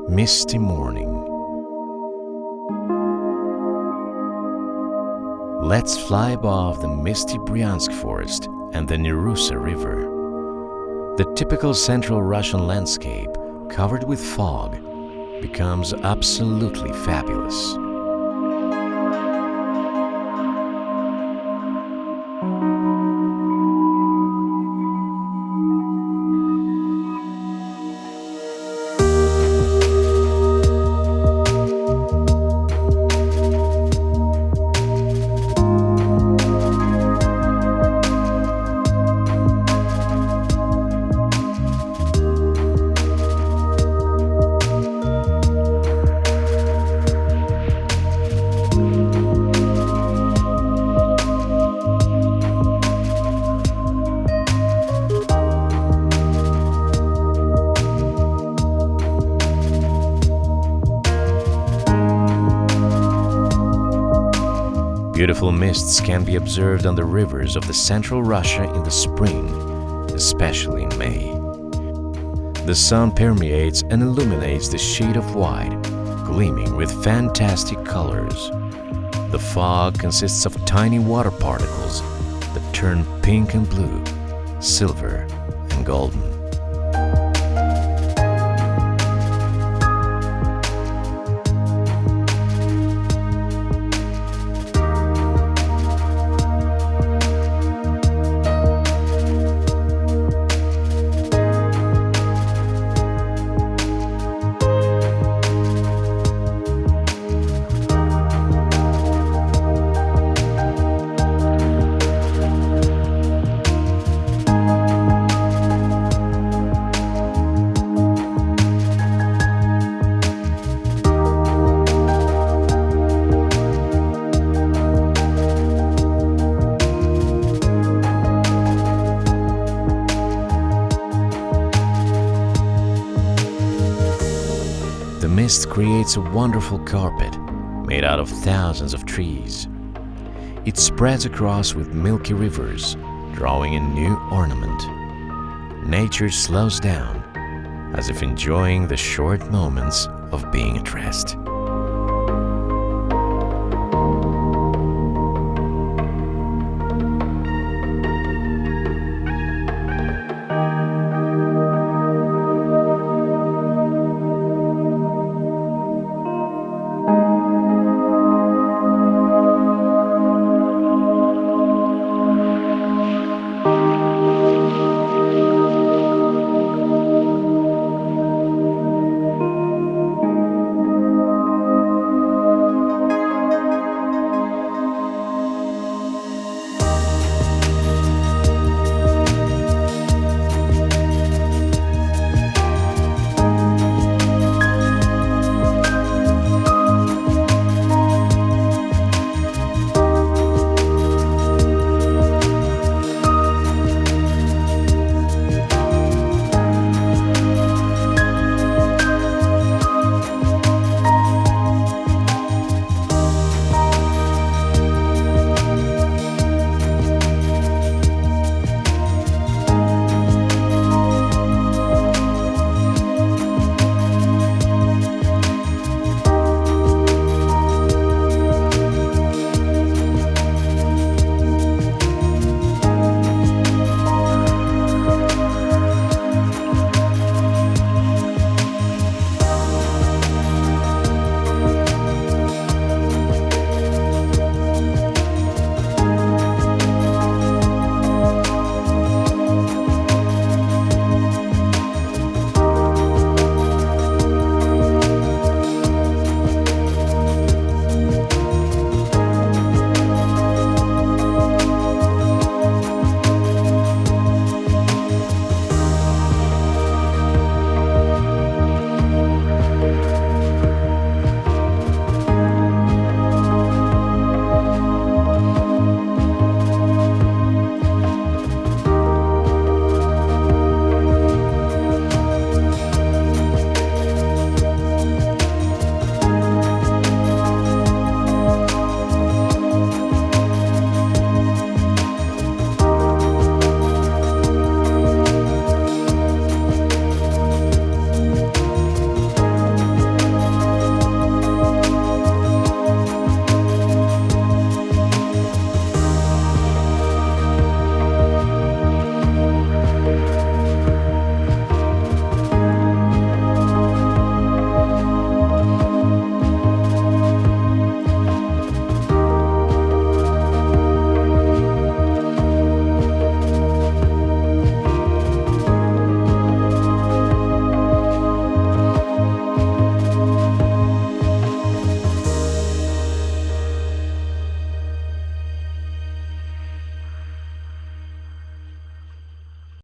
Misty morning. Let's fly above the misty Bryansk Forest and the Nerussa river. The typical central Russian landscape, covered with fog, becomes absolutely fabulous. Beautiful mists can be observed on the rivers of the central Russia in the spring, especially in May. The sun permeates and illuminates the sheet of white, gleaming with fantastic colors. The fog consists of tiny water particles that turn pink and blue, silver and golden. The mist creates a wonderful carpet made out of thousands of trees. It spreads across with milky rivers, drawing a new ornament. Nature slows down, as if enjoying the short moments of being at rest.